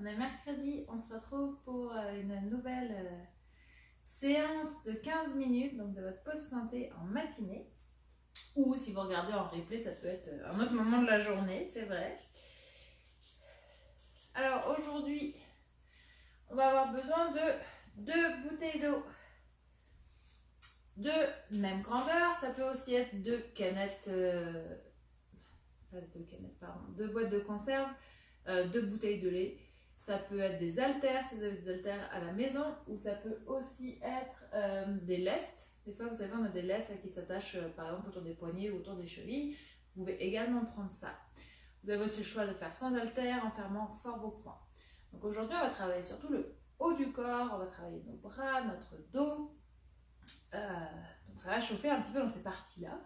On est mercredi, on se retrouve pour une nouvelle séance de 15 minutes, donc de votre pause santé en matinée. Ou si vous regardez en replay, ça peut être un autre moment de la journée, c'est vrai. Alors aujourd'hui, on va avoir besoin de 2 bouteilles d'eau de même grandeur. Ça peut aussi être 2 canettes, deux boîtes de conserve, 2 bouteilles de lait. Ça peut être des haltères si vous avez des haltères à la maison, ou ça peut aussi être des lestes. Des fois, vous savez, on a des lestes là, qui s'attachent par exemple autour des poignets ou autour des chevilles. Vous pouvez également prendre ça. Vous avez aussi le choix de faire sans haltères en fermant fort vos poings. Donc aujourd'hui, on va travailler surtout le haut du corps, on va travailler nos bras, notre dos. Donc ça va chauffer un petit peu dans ces parties-là.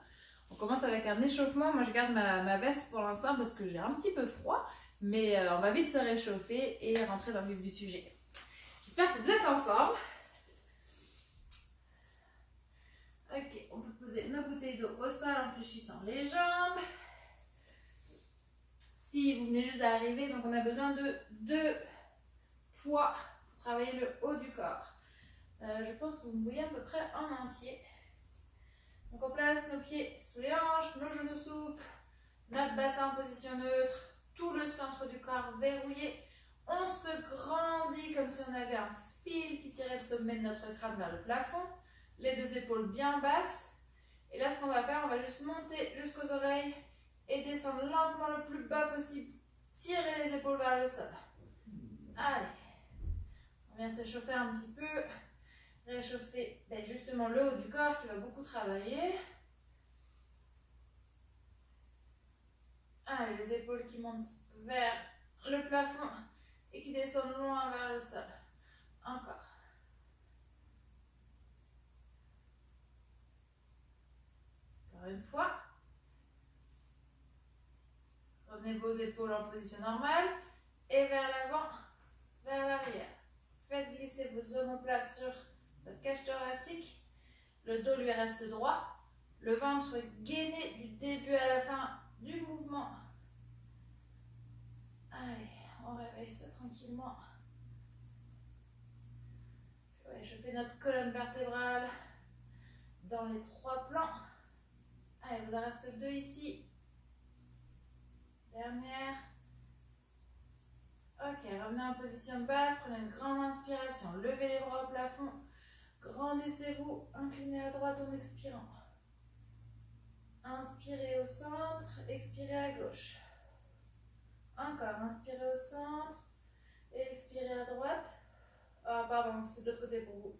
On commence avec un échauffement. Moi, je garde ma veste pour l'instant parce que j'ai un petit peu froid. Mais on va vite se réchauffer et rentrer dans le vif du sujet. J'espère que vous êtes en forme. Ok, on peut poser nos bouteilles d'eau au sol en fléchissant les jambes. Si vous venez juste d'arriver, donc on a besoin de 2 poids pour travailler le haut du corps. Je pense que vous me voyez à peu près en entier. Donc on place nos pieds sous les hanches, nos genoux souples, notre bassin en position neutre. Tout le centre du corps verrouillé. On se grandit comme si on avait un fil qui tirait le sommet de notre crâne vers le plafond. Les 2 épaules bien basses. Et là, ce qu'on va faire, on va juste monter jusqu'aux oreilles et descendre lentement le plus bas possible. Tirer les épaules vers le sol. Allez. On vient s'échauffer un petit peu. Réchauffer justement le haut du corps qui va beaucoup travailler. Allez, les épaules qui montent vers le plafond et qui descendent loin vers le sol. Encore. Encore une fois. Revenez vos épaules en position normale et vers l'avant, vers l'arrière. Faites glisser vos omoplates sur votre cage thoracique. Le dos lui reste droit. Le ventre gainé du début à la fin du mouvement. Allez, on réveille ça tranquillement. Puis on va échauffer notre colonne vertébrale dans les 3 plans. Allez, il vous en reste 2 ici. Dernière. Ok, revenez en position basse, prenez une grande inspiration. Levez les bras au plafond. Grandissez-vous, inclinez à droite en expirant. Inspirez au centre, expirez à gauche. Encore, inspirez au centre et expirez à droite. Ah, pardon, c'est de l'autre côté pour vous.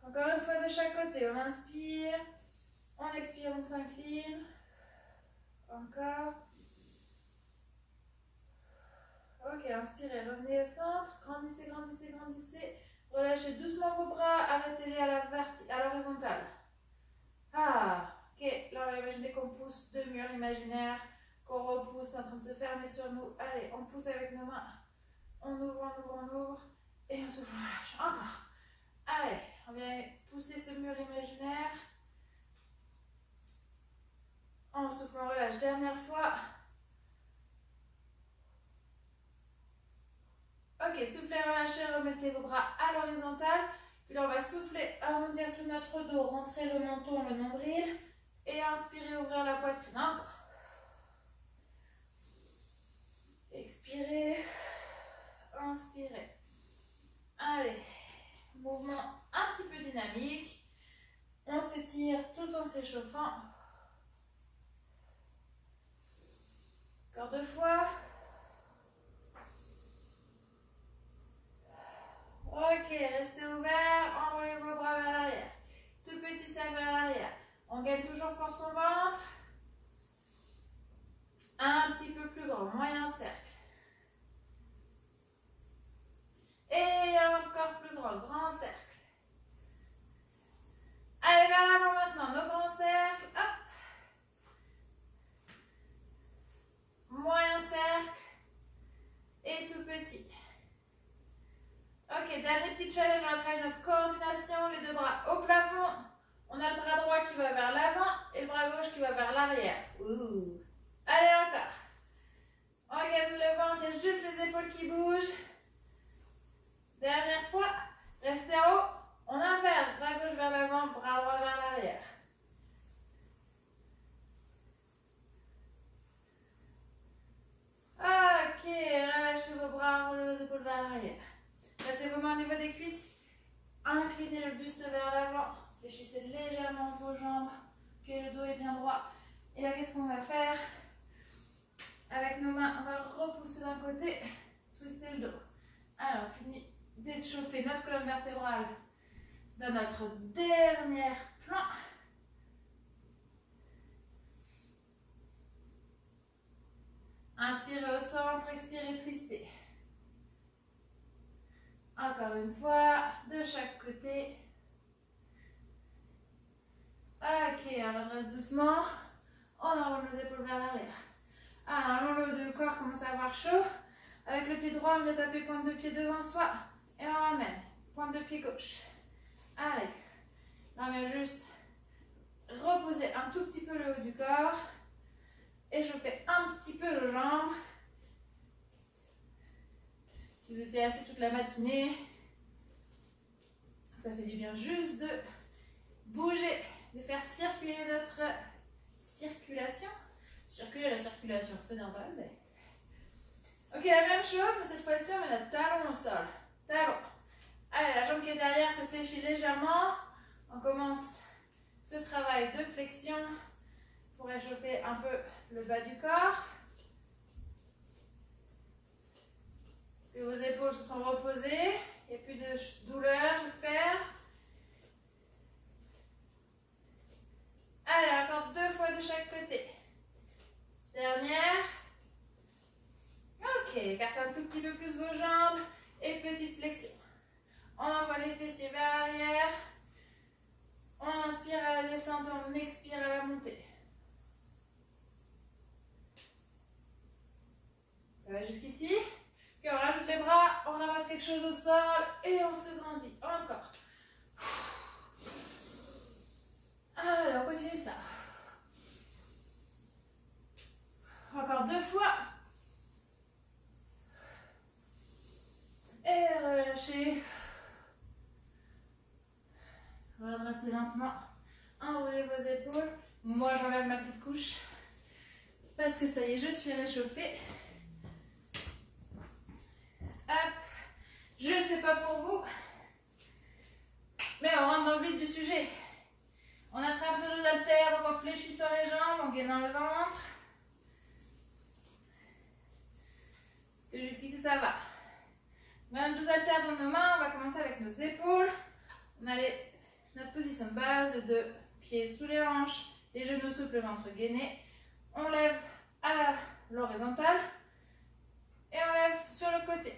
Encore une fois de chaque côté, on inspire, on expire, on s'incline. Encore. Ok, inspirez, revenez au centre, grandissez, grandissez, grandissez. Relâchez doucement vos bras, arrêtez-les à l'horizontale. Ah, ok, là on va imaginer qu'on pousse 2 murs imaginaires, qu'on repousse en train de se fermer sur nous. Allez, on pousse avec nos mains. On ouvre, on ouvre, on ouvre. Et on souffle, on lâche. Encore. Allez, on vient pousser ce mur imaginaire. On souffle, on relâche. Dernière fois. Ok, soufflez, relâchez, remettez vos bras à l'horizontale. Puis là, on va souffler, arrondir tout notre dos, rentrer le menton, le nombril. Et inspirez, ouvrir la poitrine. Encore. Expirez. Inspirez. Allez, mouvement un petit peu dynamique. On s'étire tout en s'échauffant. Encore 2 fois. Ok, restez ouvert, enroulez vos bras vers l'arrière. Tout petit cercle vers l'arrière. On gagne toujours force au ventre. Un petit peu plus grand, moyen cercle. Et encore plus grand, grand cercle. Allez vers l'avant maintenant, nos grands cercles. Hop. Moyen cercle. Et tout petit. Ok, dernier petit challenge, on va travailler notre coordination, les 2 bras au plafond. On a le bras droit qui va vers l'avant et le bras gauche qui va vers l'arrière. Allez, encore. On gagne le ventre, les juste les épaules qui bougent. Dernière fois. Restez en haut. On inverse. Bras gauche vers l'avant, bras droit vers l'arrière. Ok, relâchez vos bras, roulez vos épaules vers l'arrière. Placez vos mains au niveau des cuisses. Inclinez le buste vers l'avant. Fléchissez légèrement vos jambes. Que le dos est bien droit. Et là, qu'est-ce qu'on va faire? Avec nos mains, on va repousser d'un côté, twister le dos. Alors, fini d'échauffer notre colonne vertébrale dans notre dernier plan. Inspirez au centre, expirez, twistez. Encore une fois, de chaque côté. Ok, on redresse doucement. On enroule nos épaules vers l'arrière. Alors, le haut du corps commence à avoir chaud. Avec le pied droit, on vient taper pointe de pied devant soi. Et on ramène. Pointe de pied gauche. Allez. Là, on vient juste reposer un tout petit peu le haut du corps. Échauffer un petit peu nos jambes. Si vous étiez assis toute la matinée, ça fait du bien juste de bouger, de faire circuler notre circulation. Circuler la circulation, c'est normal, mais... Ok, la même chose, mais cette fois-ci, on met notre talon au sol. Talon. Allez, la jambe qui est derrière se fléchit légèrement. On commence ce travail de flexion pour réchauffer un peu le bas du corps. Est-ce que vos épaules se sont reposées? Il n'y a plus de douleur, j'espère. Allez, encore 2 fois de chaque côté. Dernière. Ok, écartez un tout petit peu plus vos jambes et petite flexion. On envoie les fessiers vers l'arrière. On inspire à la descente, on expire à la montée. Ça va jusqu'ici. Puis on rajoute les bras, on ramasse quelque chose au sol et on se grandit. Encore. Allez, on continue ça. Encore 2 fois. Et relâchez. Redressez lentement. Enroulez vos épaules. Moi, j'enlève ma petite couche. Parce que ça y est, je suis réchauffée. Hop. Je ne sais pas pour vous. Mais on rentre dans le vif du sujet. On attrape nos deux haltères, donc en fléchissant les jambes, en gainant le ventre. Est-ce que jusqu'ici ça va? On a nos deux haltères dans nos mains, on va commencer avec nos épaules. On a notre position de base, de pieds sous les hanches, les genoux souples, le ventre gainé. On lève à l'horizontale et on lève sur le côté.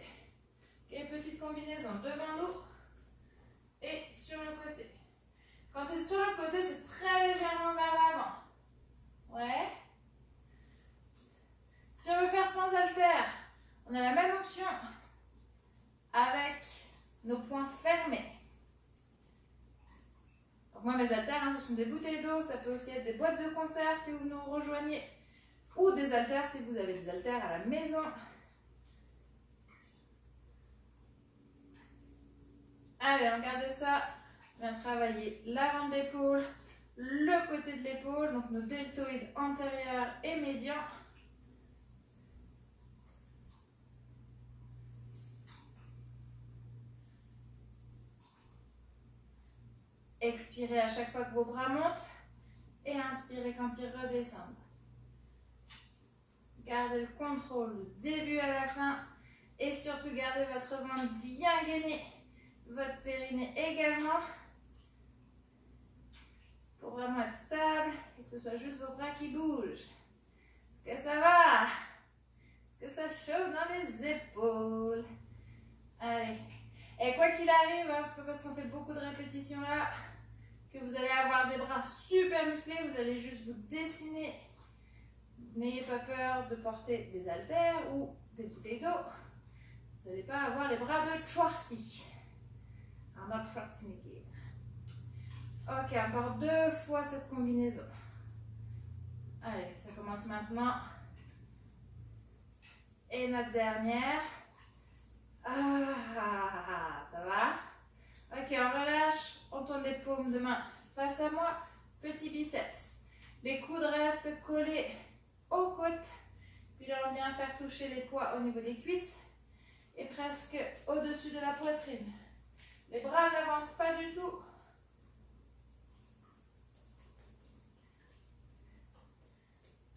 Okay, petite combinaison devant nous et sur le côté. Quand c'est sur le côté, c'est très légèrement vers l'avant. Ouais. Si on veut faire sans haltères, on a la même option avec nos poings fermés. Donc moi, mes haltères, ce sont des bouteilles d'eau. Ça peut aussi être des boîtes de conserve si vous nous rejoignez. Ou des haltères si vous avez des haltères à la maison. Allez, regardez ça. On vient travailler l'avant de l'épaule, le côté de l'épaule, donc nos deltoïdes antérieurs et médians. Expirez à chaque fois que vos bras montent et inspirez quand ils redescendent. Gardez le contrôle du début à la fin et surtout gardez votre ventre bien gainé, votre périnée également pour vraiment être stable et que ce soit juste vos bras qui bougent. Est-ce que ça va? Est-ce que ça chauffe dans les épaules? Allez. Et quoi qu'il arrive, hein, c'est pas parce qu'on fait beaucoup de répétitions là que vous allez avoir des bras super musclés, vous allez juste vous dessiner. N'ayez pas peur de porter des haltères ou des bouteilles d'eau. Vous n'allez pas avoir les bras de Schwarzy. Arnold Schwarzenegger. Ok, encore 2 fois cette combinaison. Allez, ça commence maintenant. Et notre dernière. Ça va? Ok, on relâche, on tourne les paumes de main face à moi. Petit biceps. Les coudes restent collés aux côtes. Puis là, on vient faire toucher les poids au niveau des cuisses et presque au-dessus de la poitrine. Les bras n'avancent pas du tout.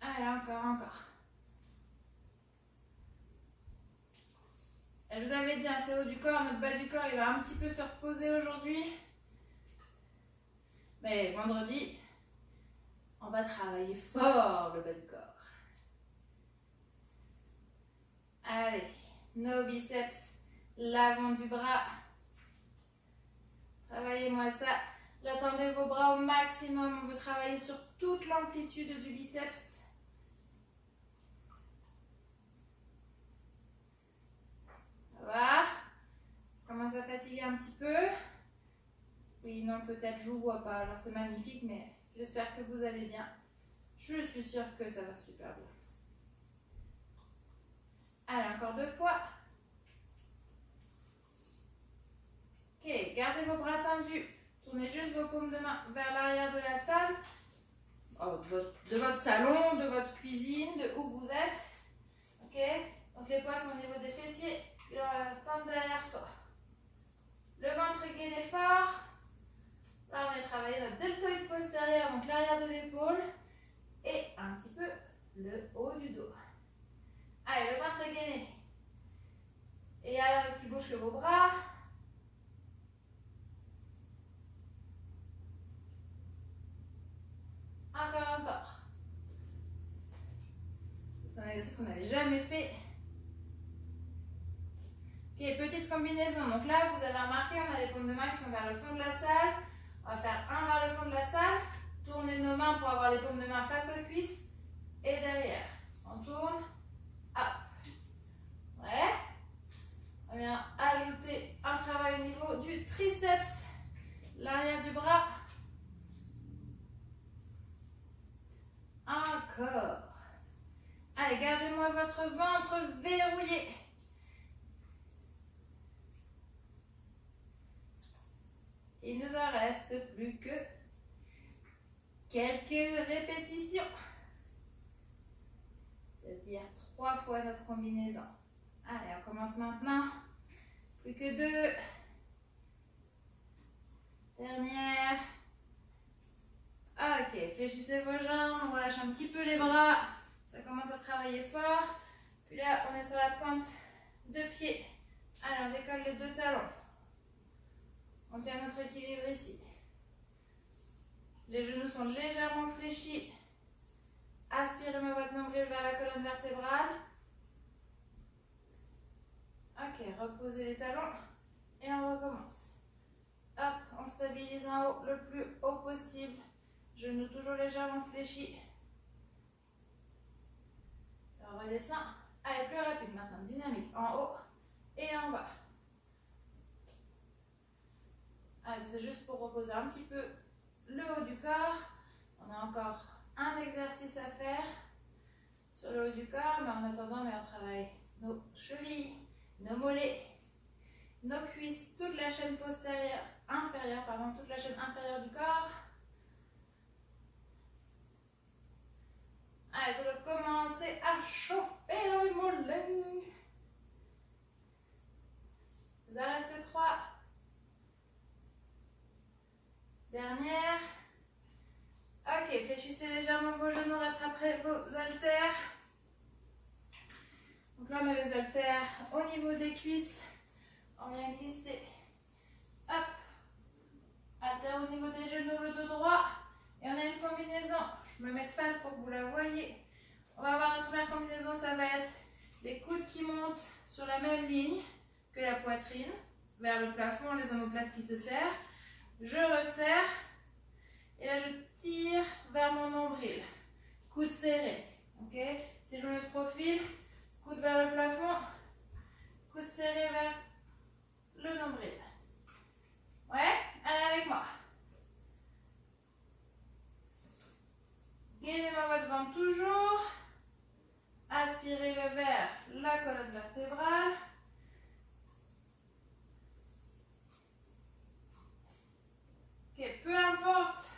Allez, encore. Et je vous avais dit, c'est haut du corps, notre bas du corps, il va un petit peu se reposer aujourd'hui. Mais vendredi, on va travailler fort le bas du corps. Allez, nos biceps, l'avant du bras. Travaillez-moi ça. Là, tendez vos bras au maximum. On veut travailler sur toute l'amplitude du biceps. Ça va? Ça commence à fatiguer un petit peu. Oui, non, peut-être, je vous vois pas. Alors, c'est magnifique, mais j'espère que vous allez bien. Je suis sûre que ça va super bien. Allez, encore 2 fois. Ok, gardez vos bras tendus. Tournez juste vos paumes de main vers l'arrière de la salle. De votre salon, de votre cuisine, de où vous êtes. Ok? Donc les poids sont au niveau des fessiers. Puis on va tendre derrière soi. Le ventre est gainé fort. Là, on va travailler notre deltoïde postérieur, donc l'arrière de l'épaule. Et un petit peu le haut du dos. Allez, le ventre est gainé. Et alors, ce qui bouge que vos bras. Encore. C'est un exercice qu'on n'avait jamais fait. Ok, petite combinaison. Donc là, vous avez remarqué, on a les paumes de main qui sont vers le fond de la salle. On va faire un vers le fond de la salle. Tournez nos mains pour avoir les paumes de main face aux cuisses. Et derrière. On tourne. Hop. Ouais. On vient ajouter un travail au niveau du triceps. L'arrière du bras. Encore. Allez, gardez-moi votre ventre verrouillé. Il nous en reste plus que quelques répétitions. C'est-à-dire 3 fois notre combinaison. Allez, on commence maintenant. Plus que 2. Dernière. Ok, fléchissez vos jambes, on relâche un petit peu les bras. Ça commence à travailler fort. Puis là, on est sur la pointe de pied. Allez, on décolle les 2 talons. On tient notre équilibre ici. Les genoux sont légèrement fléchis. Aspirez votre nombril vers la colonne vertébrale. Ok, reposez les talons et on recommence. Hop, on stabilise en haut le plus haut possible. Genoux toujours légèrement fléchis. On redescend. Allez, plus rapide maintenant. Dynamique en haut et en bas. Allez, c'est juste pour reposer un petit peu le haut du corps. On a encore un exercice à faire sur le haut du corps, mais en attendant, on travaille nos chevilles, nos mollets, nos cuisses, toute la chaîne inférieure, toute la chaîne inférieure du corps. Allez, ça doit commencer à chauffer dans les mollets. Il en reste 3. Dernière. Ok, fléchissez légèrement vos genoux, rattrapez vos haltères. Donc là, on a les haltères au niveau des cuisses. On vient glisser. Hop. Haltères au niveau des genoux, le dos droit. Et on a une combinaison. Je me mets de face pour que vous la voyez. On va avoir notre première combinaison, ça va être les coudes qui montent sur la même ligne que la poitrine, vers le plafond, les omoplates qui se serrent. Je resserre. Et là, je tire vers mon nombril. Coude serré. Okay. Si je me profile, coude vers le plafond, coude serré vers le nombril. Ouais, allez avec moi. Gainez votre ventre toujours. Aspirez le vers vers la colonne vertébrale. Ok, peu importe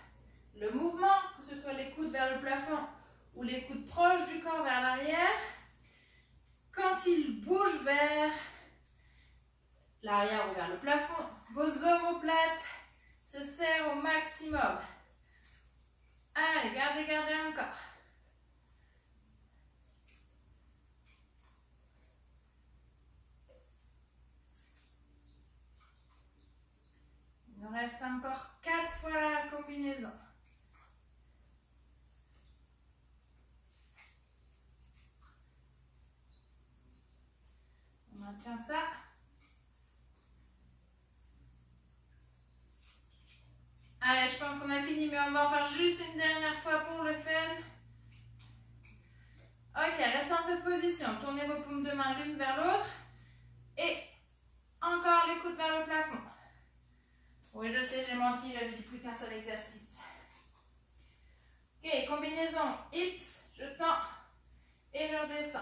le mouvement, que ce soit les coudes vers le plafond ou les coudes proches du corps vers l'arrière, quand ils bougent vers l'arrière ou vers le plafond, vos omoplates se serrent au maximum. Allez, gardez, gardez encore. Il nous reste encore 4 fois la combinaison. On maintient ça. Allez, je pense qu'on a fini, mais on va en faire juste une dernière fois pour le fun. Ok, restez en cette position. Tournez vos paumes de main l'une vers l'autre. Et encore les coudes vers le plafond. Oui, je sais, j'ai menti, j'avais dit plus qu'un seul exercice. Ok, combinaison hips, je tends et je redescends.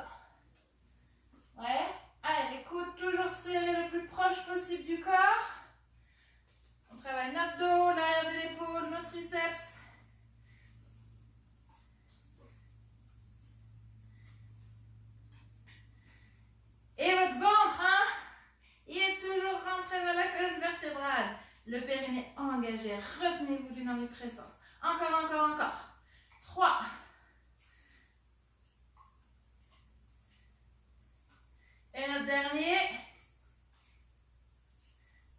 Ouais, allez, les coudes toujours serrés le plus proche possible du corps. On travaille notre dos, l'arrière de l'épaule, nos triceps. Et votre ventre, hein, il est toujours rentré vers la colonne vertébrale. Le périnée engagé. Retenez-vous d'une envie pressante. Encore, encore, encore. 3. Et notre dernier.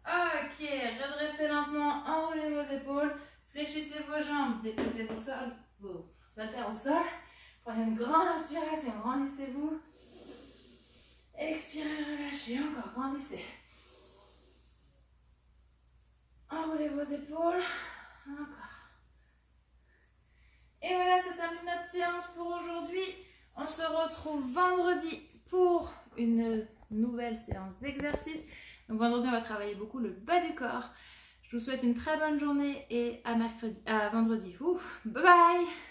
Ok, redressez lentement, enroulez vos épaules, fléchissez vos jambes, déposez vos haltères au sol. Prenez une grande inspiration, grandissez-vous. Expirez, relâchez, encore, grandissez. Enroulez vos épaules, encore. Et voilà, c'est terminé notre séance pour aujourd'hui. On se retrouve vendredi pour une nouvelle séance d'exercice. Donc vendredi, on va travailler beaucoup le bas du corps. Je vous souhaite une très bonne journée et à vendredi. Ouf, bye bye!